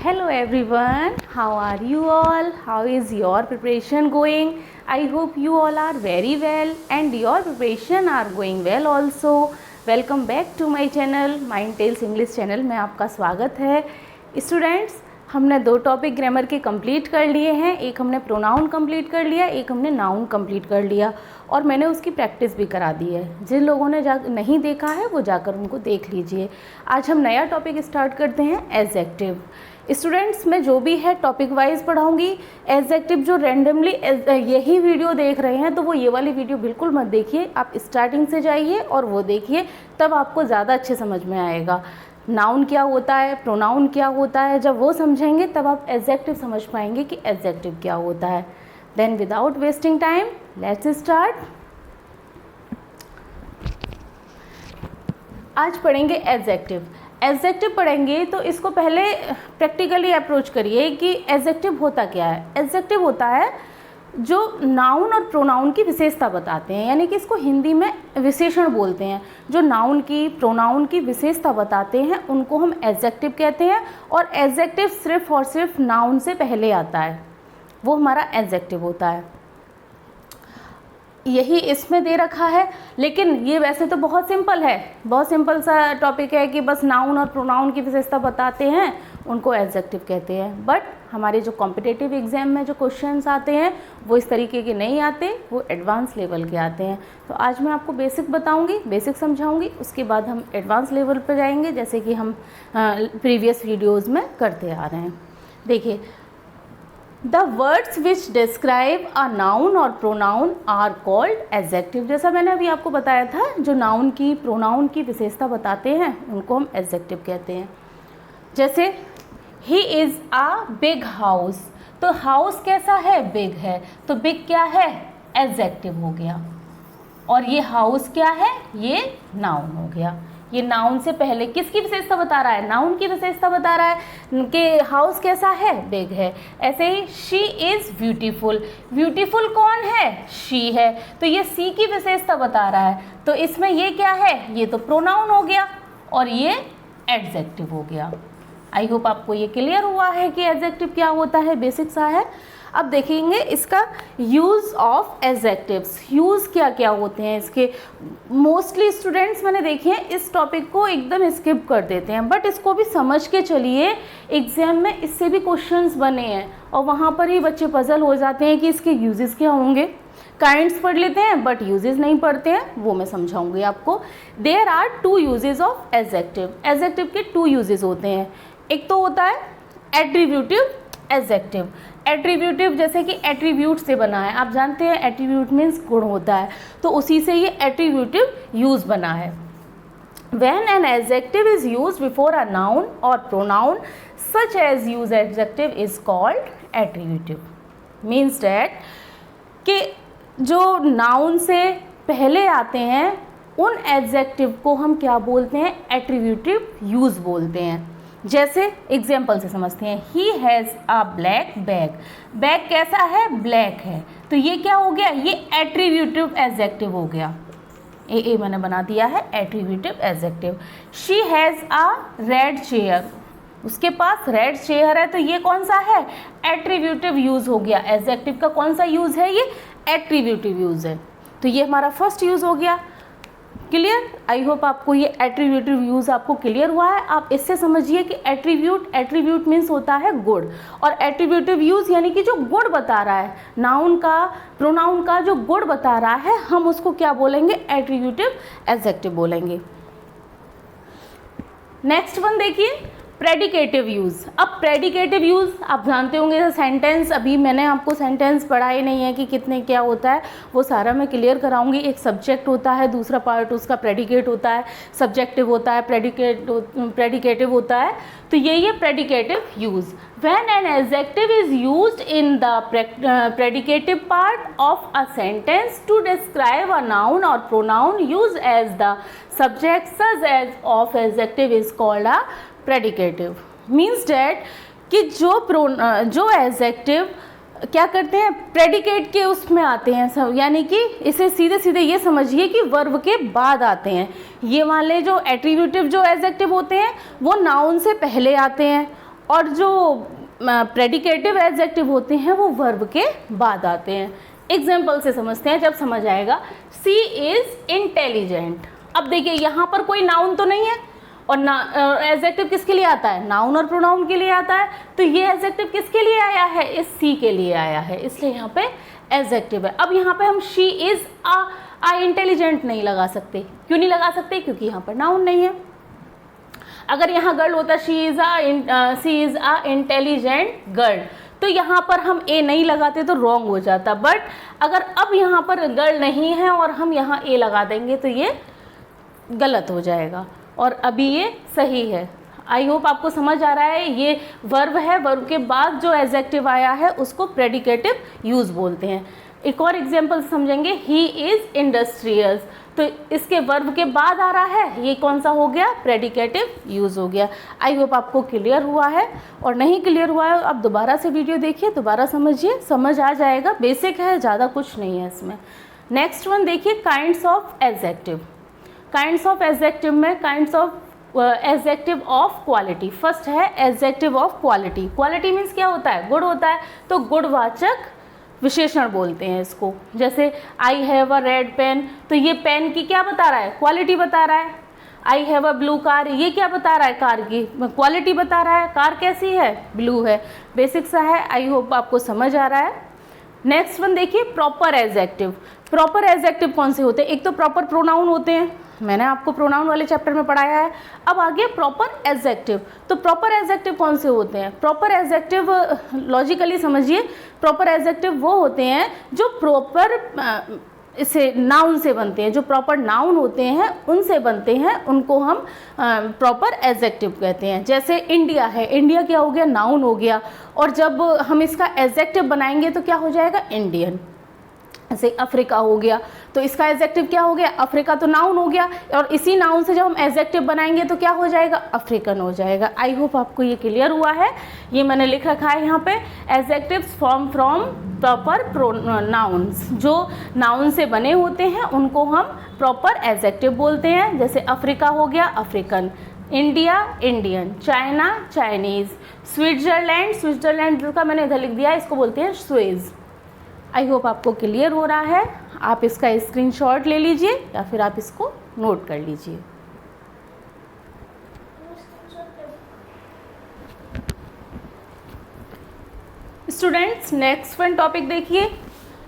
Hello everyone, how are you all? How is your preparation going? I hope you all are very well and your preparation are going well also. Welcome back to my channel, Mind Tales English channel में आपका स्वागत है। Students, हमने दो topic grammar के complete कर लिए हैं। एक हमने प्रोनाउन कंप्लीट कर लिया, एक हमने नाउन कंप्लीट कर लिया और मैंने उसकी प्रैक्टिस भी करा दी है। जिन लोगों ने नहीं देखा है वो जाकर उनको देख लीजिए। आज हम नया टॉपिक स्टार्ट करते हैं, एडजेक्टिव। स्टूडेंट्स, मैं जो भी है टॉपिक वाइज पढ़ाऊंगी। एडजेक्टिव जो रैंडमली यही वीडियो देख रहे हैं तो वो ये वाली वीडियो बिल्कुल मत देखिए, आप स्टार्टिंग से जाइए और वो देखिए, तब आपको ज़्यादा अच्छे समझ में आएगा। नाउन क्या होता है, प्रोनाउन क्या होता है, जब वो समझेंगे तब आप एडजेक्टिव समझ पाएंगे कि एडजेक्टिव क्या होता है। Then without wasting time let's start. आज पढ़ेंगे एडजेक्टिव। एडजेक्टिव पढ़ेंगे तो इसको पहले प्रैक्टिकली अप्रोच करिए कि एडजेक्टिव होता क्या है। एडजेक्टिव होता है जो नाउन और प्रोनाउन की विशेषता बताते हैं, यानी कि इसको हिंदी में विशेषण बोलते हैं। जो नाउन की प्रोनाउन की विशेषता बताते हैं उनको हम एडजेक्टिव कहते हैं और एडजेक्टिव सिर्फ और सिर्फ नाउन से पहले आता है, वो हमारा एडजेक्टिव होता है। यही इसमें दे रखा है, लेकिन ये वैसे तो बहुत सिंपल है, बहुत सिंपल सा टॉपिक है कि बस नाउन और प्रोनाउन की विशेषता बताते हैं, उनको एडजेक्टिव कहते हैं। बट हमारे जो कॉम्पिटिटिव एग्जाम में जो क्वेश्चंस आते हैं वो इस तरीके के नहीं आते, वो एडवांस लेवल के आते हैं। तो आज मैं आपको बेसिक बताऊंगी, बेसिक समझाऊंगी, उसके बाद हम एडवांस लेवल पर जाएंगे, जैसे कि हम प्रीवियस वीडियोज़ में करते आ रहे हैं। देखिए, The words which describe a noun और pronoun are called adjective। जैसा मैंने अभी आपको बताया था, जो नाउन की प्रोनाउन की विशेषता बताते हैं उनको हम एडजेक्टिव कहते हैं। जैसे he is a big house, तो हाउस कैसा है, बिग है, तो बिग क्या है, एडजेक्टिव हो गया। और ये हाउस क्या है, ये नाउन हो गया। ये नाउन से पहले किसकी विशेषता बता रहा है, नाउन की विशेषता बता रहा है कि हाउस कैसा है, बिग है। ऐसे ही शी इज़ ब्यूटीफुल, ब्यूटीफुल कौन है, शी है, तो ये सी की विशेषता बता रहा है। तो इसमें ये क्या है, ये तो प्रोनाउन हो गया और ये एडजेक्टिव हो गया। आई होप आपको ये क्लियर हुआ है कि एडजेक्टिव क्या होता है, बेसिक सा है। अब देखेंगे इसका यूज़ ऑफ एडजेक्टिव्स, यूज़ क्या क्या होते हैं इसके। मोस्टली स्टूडेंट्स मैंने देखे हैं इस टॉपिक को एकदम स्किप कर देते हैं, बट इसको भी समझ के चलिए, एग्जाम में इससे भी क्वेश्चंस बने हैं और वहाँ पर ही बच्चे पजल हो जाते हैं कि इसके यूजेस क्या होंगे। काइंड्स पढ़ लेते हैं बट यूजेस नहीं पढ़ते हैं, वो मैं समझाऊंगी आपको। There are two uses of adjective. Adjective के टू यूजेस होते हैं। एक तो होता है एट्रीब्यूटिव एडजेक्टिव। एट्रीब्यूटिव जैसे कि एट्रीब्यूट से बना है, आप जानते हैं एट्रीब्यूट मीन्स गुण होता है, तो उसी से ये एट्रीब्यूटिव यूज बना है। When an adjective is used before a noun or pronoun such as use adjective is called attributive। Means that कि जो नाउन से पहले आते हैं उन एडजेक्टिव को हम क्या बोलते हैं, एट्रीब्यूटिव यूज बोलते हैं। जैसे एग्जाम्पल से समझते हैं, he has a black bag. Bag कैसा है, ब्लैक है, तो ये क्या हो गया, ये एट्रीब्यूटिव एडजेक्टिव हो गया। ए मैंने बना दिया है attributive adjective. She has a red chair, उसके पास रेड चेयर है, तो ये कौन सा है, एट्रीब्यूटिव यूज़ हो गया। एडजेक्टिव का कौन सा यूज़ है, ये एट्रीब्यूटिव यूज़ है, तो ये हमारा फर्स्ट यूज़ हो गया। क्लियर, आई होप आपको ये एट्रीब्यूटिव यूज़ आपको क्लियर हुआ है। आप इससे समझिए कि एट्रीब्यूट मीन्स होता है गुण, और एट्रीब्यूटिव यूज़ यानी कि जो गुण बता रहा है, नाउन का प्रोनाउन का जो गुण बता रहा है, हम उसको क्या बोलेंगे, एट्रीब्यूटिव एडजेक्टिव बोलेंगे। नेक्स्ट वन देखिए, प्रेडिकेटिव यूज़। अब प्रेडिकेटिव यूज़ आप जानते होंगे, जैसे सेंटेंस, अभी मैंने आपको सेंटेंस पढ़ाई नहीं है कि कितने क्या होता है, वो सारा मैं क्लियर कराऊंगी। एक सब्जेक्ट होता है, दूसरा पार्ट उसका प्रेडिकेट होता है, सब्जेक्टिव होता है, प्रेडिकेटिव होता है। तो ये predicative use. When an adjective is used in the predicative part of a sentence to describe a noun or pronoun use as the subject such as of adjective is called a predicative. Means that कि जो adjective क्या करते हैं, predicate के उसमें आते हैं सब, यानी कि इसे सीधे सीधे ये समझिए कि वर्ब के बाद आते हैं। ये वाले जो एट्रीब्यूटिव जो एडजेक्टिव होते हैं वो नाउन से पहले आते हैं और जो प्रेडिकेटिव एडजेक्टिव होते हैं वो वर्ब के बाद आते हैं। एग्जाम्पल से समझते हैं, जब समझ आएगा। सी इज़ इंटेलिजेंट। अब देखिए यहाँ पर कोई नाउन तो नहीं है, और एडजेक्टिव किसके लिए आता है? नाउन और प्रोनाउन के लिए आता है। तो ये एडजेक्टिव किसके लिए आया है? इस सी के लिए आया है, इसलिए यहाँ पे एडजेक्टिव है। अब यहाँ पे हम शी इज़ आ इंटेलिजेंट नहीं लगा सकते। क्यों नहीं लगा सकते? क्योंकि यहाँ पर नाउन नहीं है। अगर यहाँ गर्ल होता she is a intelligent girl, तो यहाँ पर हम ए नहीं लगाते तो रॉन्ग हो जाता। बट अगर अब यहाँ पर गर्ल नहीं है और हम यहाँ ए लगा देंगे तो ये गलत हो जाएगा, और अभी ये सही है। आई होप आपको समझ आ रहा है। ये वर्ब है, वर्ब के बाद जो एडजेक्टिव आया है उसको प्रेडिकेटिव यूज़ बोलते हैं। एक और एग्जाम्पल समझेंगे, ही इज़ इंडस्ट्रियस, तो इसके वर्ब के बाद आ रहा है, ये कौन सा हो गया? प्रेडिकेटिव यूज़ हो गया। आई होप आपको क्लियर हुआ है, और नहीं क्लियर हुआ है आप दोबारा से वीडियो देखिए, दोबारा समझिए, समझ आ जाएगा। बेसिक है, ज़्यादा कुछ नहीं है इसमें। नेक्स्ट वन देखिए, kinds of adjective. Kinds of adjective में kinds of adjective of quality. First है adjective of quality. Quality means क्या होता है? गुड होता है, तो गुणवाचक विशेषण बोलते हैं इसको। जैसे I have a red pen, तो ये पेन की क्या बता रहा है? क्वालिटी बता रहा है। आई हैव अ ब्लू कार, ये क्या बता रहा है? कार की क्वालिटी बता रहा है। कार कैसी है? ब्लू है। बेसिक सा है, आई होप आपको समझ आ रहा है। नेक्स्ट वन देखिए, प्रॉपर एडजेक्टिव। प्रॉपर एडजेक्टिव कौन से होते हैं? एक तो प्रॉपर प्रोनाउन होते हैं, मैंने आपको प्रोनाउन वाले चैप्टर में पढ़ाया है। अब आगे प्रॉपर एडजेक्टिव। तो प्रॉपर एडजेक्टिव कौन से होते हैं? प्रॉपर एडजेक्टिव लॉजिकली समझिए, प्रॉपर एडजेक्टिव वो होते हैं जो प्रॉपर इसे नाउन से बनते हैं। जो प्रॉपर नाउन होते हैं उनसे बनते हैं, उनको हम प्रॉपर एडजेक्टिव कहते हैं। जैसे इंडिया है, इंडिया क्या हो गया? नाउन हो गया, और जब हम इसका एडजेक्टिव बनाएंगे तो क्या हो जाएगा? इंडियन। जैसे अफ्रीका हो गया, तो इसका एडजेक्टिव क्या हो गया? अफ्रीका तो नाउन हो गया, और इसी नाउन से जब हम एडजेक्टिव बनाएंगे तो क्या हो जाएगा? अफ्रीकन हो जाएगा। आई होप आपको ये क्लियर हुआ है। ये मैंने लिख रखा है यहाँ पे, adjectives form from proper nouns. जो नाउन से बने होते हैं उनको हम प्रॉपर एडजेक्टिव बोलते हैं। जैसे अफ्रीका हो गया African, India Indian, China Chinese, Switzerland, Switzerland का मैंने इधर लिख दिया, इसको बोलते हैं स्विज। आई होप आपको क्लियर हो रहा है। आप इसका स्क्रीनशॉट ले लीजिए या फिर आप इसको नोट कर लीजिए। स्टूडेंट्स, नेक्स्ट वन टॉपिक देखिए।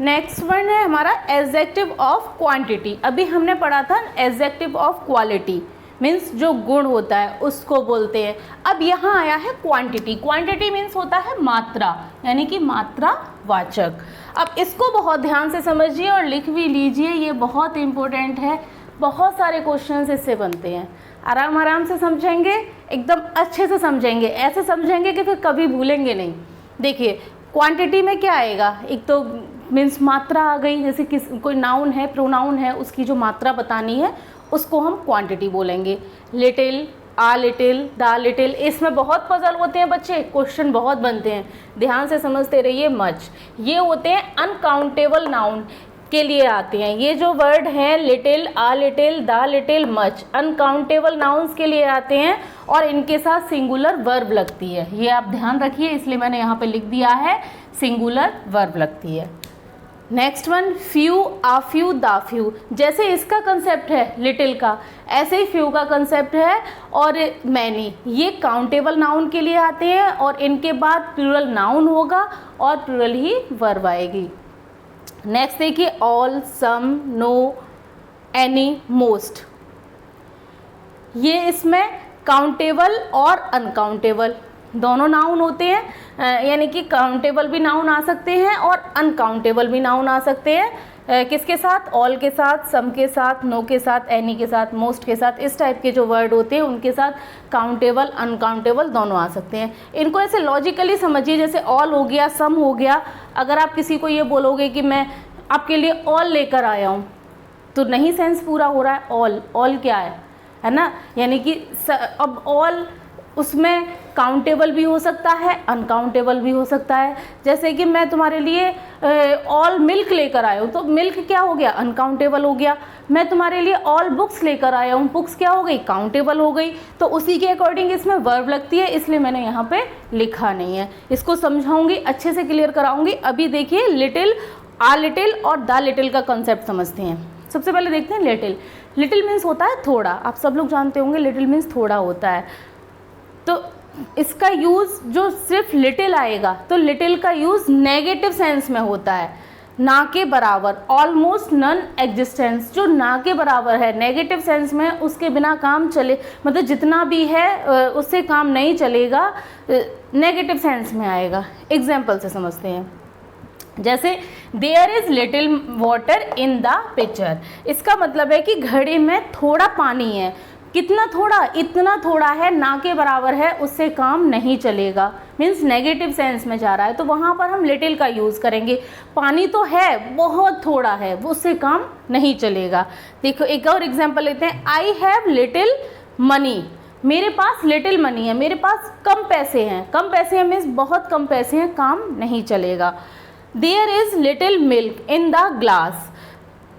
नेक्स्ट वन है हमारा एडजेक्टिव ऑफ क्वांटिटी। अभी हमने पढ़ा था एडजेक्टिव ऑफ क्वालिटी, मीन्स जो गुण होता है उसको बोलते हैं। अब यहाँ आया है क्वांटिटी। क्वांटिटी मीन्स होता है मात्रा, यानी कि मात्रा वाचक। अब इसको बहुत ध्यान से समझिए और लिख भी लीजिए, ये बहुत इंपॉर्टेंट है। बहुत सारे क्वेश्चंस इससे बनते हैं। आराम आराम से समझेंगे, एकदम अच्छे से समझेंगे, ऐसे समझेंगे कि फिर कभी भूलेंगे नहीं। देखिए क्वांटिटी में क्या आएगा? एक तो मीन्स मात्रा आ गई, जैसे कोई नाउन है, प्रोनाउन है, उसकी जो मात्रा बतानी है उसको हम क्वांटिटी बोलेंगे। Little, uh little, the little, इसमें बहुत पजल होते हैं बच्चे, क्वेश्चन बहुत बनते हैं, ध्यान से समझते रहिए। मच, ये होते हैं अनकाउंटेबल नाउन के लिए आते हैं। ये जो वर्ड हैं little, uh little, the little, much, uncountable nouns के लिए आते हैं और इनके साथ सिंगुलर वर्ब लगती है। ये आप ध्यान रखिए, इसलिए मैंने यहाँ पे लिख दिया है सिंगुलर वर्ब लगती है। Next one, few, uh few, the few. जैसे इसका कंसेप्ट है लिटिल का, ऐसे ही फ्यू का कंसेप्ट है। और मैनी, ये काउंटेबल नाउन के लिए आते हैं और इनके बाद प्लूरल नाउन होगा और प्लूरल ही वर्ब आएगी। नेक्स्ट देखिए, ऑल, सम, नो, एनी, मोस्ट। ये इसमें काउंटेबल और अनकाउंटेबल दोनों नाउन होते हैं, यानी कि काउंटेबल भी नाउन आ सकते हैं और अनकाउंटेबल भी नाउन आ सकते हैं। किसके साथ? ऑल के साथ, सम के साथ, नो के साथ, एनी के साथ, मोस्ट के साथ। इस टाइप के जो वर्ड होते हैं उनके साथ काउंटेबल अनकाउंटेबल दोनों आ सकते हैं। इनको ऐसे लॉजिकली समझिए, जैसे ऑल हो गया, सम हो गया। अगर आप किसी को ये बोलोगे कि मैं आपके लिए ऑल लेकर आया हूँ, तो नहीं सेंस पूरा हो रहा है। ऑल, ऑल क्या है ना? यानी कि अब ऑल उसमें काउंटेबल भी हो सकता है, अनकाउंटेबल भी हो सकता है। जैसे कि मैं तुम्हारे लिए ऑल मिल्क लेकर आया हूँ, तो मिल्क क्या हो गया, अनकाउंटेबल हो गया। मैं तुम्हारे लिए ऑल बुक्स लेकर आया हूँ, बुक्स क्या हो गई, काउंटेबल हो गई। तो उसी के अकॉर्डिंग इसमें वर्ब लगती है, इसलिए मैंने यहाँ पे लिखा नहीं है। इसको समझाऊंगी, अच्छे से क्लियर कराऊंगी। अभी देखिए लिटिल, आ लिटिल और द लिटिल का कॉन्सेप्ट समझते हैं। सबसे पहले देखते हैं लिटिल। लिटिल मीन्स होता है थोड़ा, आप सब लोग जानते होंगे लिटिल मीन्स थोड़ा होता है। तो इसका यूज़ जो सिर्फ लिटिल आएगा, तो लिटिल का यूज़ नेगेटिव सेंस में होता है, ना के बराबर, ऑलमोस्ट नन एग्जिस्टेंस, जो ना के बराबर है, नेगेटिव सेंस में, उसके बिना काम चले, मतलब जितना भी है उससे काम नहीं चलेगा, नेगेटिव सेंस में आएगा। एग्जाम्पल से समझते हैं। जैसे there is little water in the picture, इसका मतलब है कि घड़े में थोड़ा पानी है। कितना थोड़ा, इतना थोड़ा है, ना के बराबर है, उससे काम नहीं चलेगा, मीन्स नेगेटिव सेंस में जा रहा है, तो वहाँ पर हम लिटिल का यूज़ करेंगे। पानी तो है, बहुत थोड़ा है, वो उससे काम नहीं चलेगा। देखो एक और एग्जांपल लेते हैं। आई हैव लिटिल मनी, मेरे पास लिटिल मनी है, मेरे पास कम पैसे हैं। कम पैसे हैं मीन्स बहुत कम पैसे हैं, काम नहीं चलेगा। There is little milk in the glass,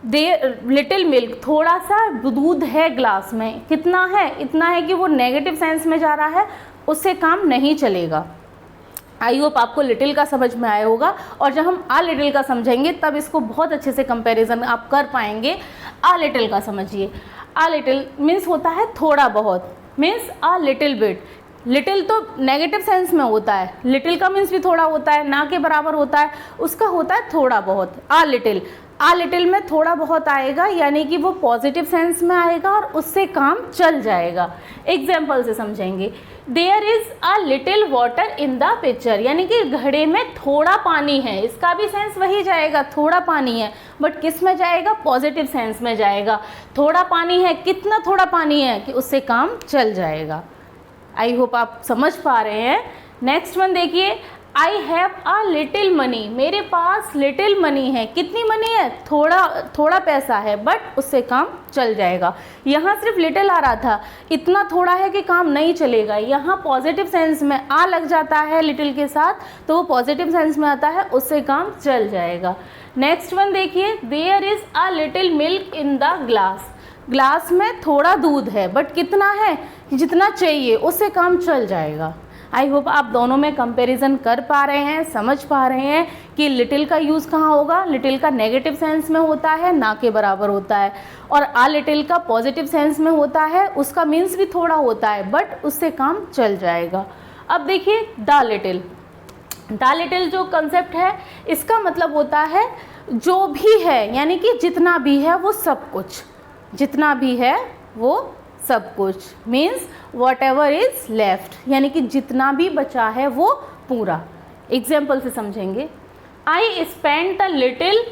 there little milk, थोड़ा सा दूध है ग्लास में। कितना है, इतना है कि वो नेगेटिव सेंस में जा रहा है, उससे काम नहीं चलेगा। आई होप आपको लिटिल का समझ में आया होगा। और जब हम आ लिटिल का समझेंगे तब इसको बहुत अच्छे से कंपैरिजन आप कर पाएंगे। आ लिटिल का समझिए। आ लिटिल मीन्स होता है थोड़ा बहुत, मीन्स आ लिटिल बिट। लिटिल तो नेगेटिव सेंस में होता है, लिटिल का मीन्स भी थोड़ा होता है, ना के बराबर होता है, उसका होता है थोड़ा बहुत। आ लिटिल में थोड़ा बहुत आएगा, यानी कि वो पॉजिटिव सेंस में आएगा और उससे काम चल जाएगा। एग्जाम्पल से समझेंगे। There is a little water in the picture, यानी कि घड़े में थोड़ा पानी है, इसका भी सेंस वही जाएगा, थोड़ा पानी है, बट किस में जाएगा, पॉजिटिव सेंस में जाएगा। थोड़ा पानी है, कितना थोड़ा पानी है कि उससे काम चल जाएगा। आई होप आप समझ पा रहे हैं। नेक्स्ट वन देखिए। आई हैव अ लिटिल मनी, मेरे पास लिटिल मनी है। कितनी मनी है, थोड़ा पैसा है, बट उससे काम चल जाएगा। यहाँ सिर्फ लिटिल आ रहा था, इतना थोड़ा है कि काम नहीं चलेगा। यहाँ पॉजिटिव सेंस में आ लग जाता है लिटिल के साथ, तो वो पॉजिटिव सेंस में आता है, उससे काम चल जाएगा। नेक्स्ट वन देखिए। There is a little milk in the glass, glass में थोड़ा दूध है, बट कितना है, जितना चाहिए, उससे काम चल जाएगा। आई होप आप दोनों में कंपैरिजन कर पा रहे हैं, समझ पा रहे हैं कि लिटिल का यूज़ कहाँ होगा। लिटिल का नेगेटिव सेंस में होता है, ना के बराबर होता है, और आ लिटिल का पॉजिटिव सेंस में होता है, उसका मीन्स भी थोड़ा होता है, बट उससे काम चल जाएगा। अब देखिए द लिटिल। द लिटिल जो कंसेप्ट है, इसका मतलब होता है जो भी है, यानी कि जितना भी है वो सब कुछ, जितना भी है वो सब कुछ, means what ever is left, यानी कि जितना भी बचा है वो पूरा। एग्जाम्पल से समझेंगे। I spend the little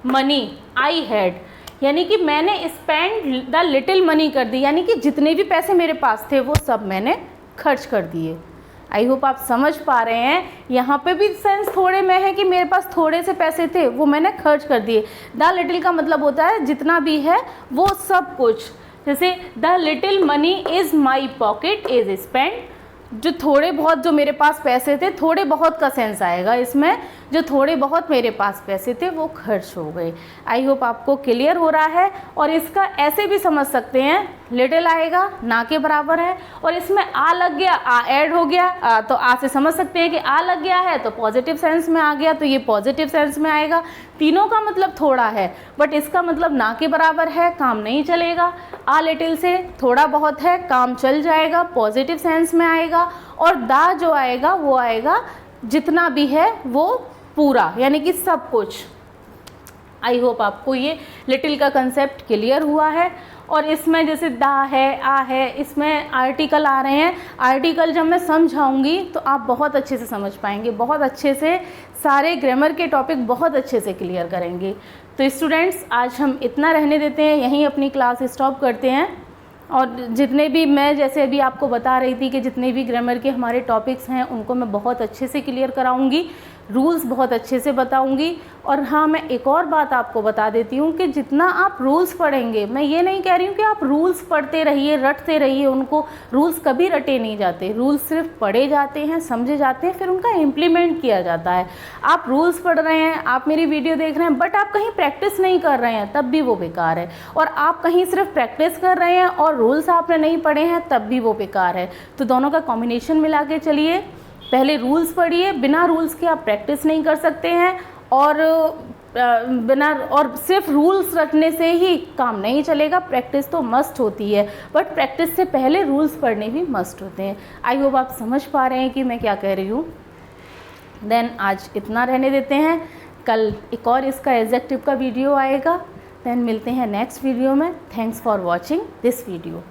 money I had, यानी कि मैंने स्पेंड द लिटिल मनी कर दी, यानी कि जितने भी पैसे मेरे पास थे वो सब मैंने खर्च कर दिए। आई होप आप समझ पा रहे हैं। यहाँ पे भी सेंस थोड़े में है कि मेरे पास थोड़े से पैसे थे, वो मैंने खर्च कर दिए। द लिटिल का मतलब होता है जितना भी है वो सब कुछ। जैसे the little money is my pocket is spend, जो थोड़े बहुत जो मेरे पास पैसे थे, थोड़े बहुत का सेंस आएगा इसमें, जो थोड़े बहुत मेरे पास पैसे थे वो खर्च हो गए। आई होप आपको क्लियर हो रहा है। और इसका ऐसे भी समझ सकते हैं, लिटिल आएगा, ना के बराबर है, और इसमें आ लग गया, आ ऐड हो गया, तो आ से समझ सकते हैं कि आ लग गया है तो पॉजिटिव सेंस में आ गया, तो ये पॉजिटिव सेंस में आएगा। तीनों का मतलब थोड़ा है, बट इसका मतलब ना के बराबर है, काम नहीं चलेगा। आ लिटिल से थोड़ा बहुत है, काम चल जाएगा, पॉजिटिव सेंस में आएगा। और दा जो आएगा वो आएगा जितना भी है वो पूरा, यानी कि सब कुछ। आई होप आपको ये लिटिल का कंसेप्ट क्लियर हुआ है। और इसमें जैसे दा है, आ है, इसमें आर्टिकल आ रहे हैं। आर्टिकल जब मैं समझाऊंगी तो आप बहुत अच्छे से समझ पाएंगे, बहुत अच्छे से सारे ग्रामर के टॉपिक बहुत अच्छे से क्लियर करेंगे। तो स्टूडेंट्स आज हम इतना रहने देते हैं, यहीं अपनी क्लास स्टॉप करते हैं। और जितने भी मैं जैसे अभी आपको बता रही थी कि जितने भी ग्रामर के हमारे टॉपिक्स हैं उनको मैं बहुत अच्छे से क्लियर कराऊंगी, रूल्स बहुत अच्छे से बताऊंगी। और हाँ, मैं एक और बात आपको बता देती हूँ कि जितना आप रूल्स पढ़ेंगे, मैं ये नहीं कह रही हूँ कि आप रूल्स पढ़ते रहिए, रटते रहिए उनको, रूल्स कभी रटे नहीं जाते, रूल्स सिर्फ पढ़े जाते हैं, समझे जाते हैं, फिर उनका इम्प्लीमेंट किया जाता है। आप रूल्स पढ़ रहे हैं, आप मेरी वीडियो देख रहे हैं, बट आप कहीं प्रैक्टिस नहीं कर रहे हैं, तब भी वो बेकार है। और आप कहीं सिर्फ प्रैक्टिस कर रहे हैं और रूल्स आपने नहीं पढ़े हैं, तब भी वो बेकार है। तो दोनों का कॉम्बिनेशन मिला के चलिए। पहले रूल्स पढ़िए, बिना रूल्स के आप प्रैक्टिस नहीं कर सकते हैं, और सिर्फ रूल्स रखने से ही काम नहीं चलेगा, प्रैक्टिस तो मस्ट होती है, बट प्रैक्टिस से पहले रूल्स पढ़ने भी मस्ट होते हैं। आई होप आप समझ पा रहे हैं कि मैं क्या कह रही हूँ। देन आज इतना रहने देते हैं, कल एक और इसका एडजेक्टिव का वीडियो आएगा। देन मिलते हैं नेक्स्ट वीडियो में। Thanks for watching this video.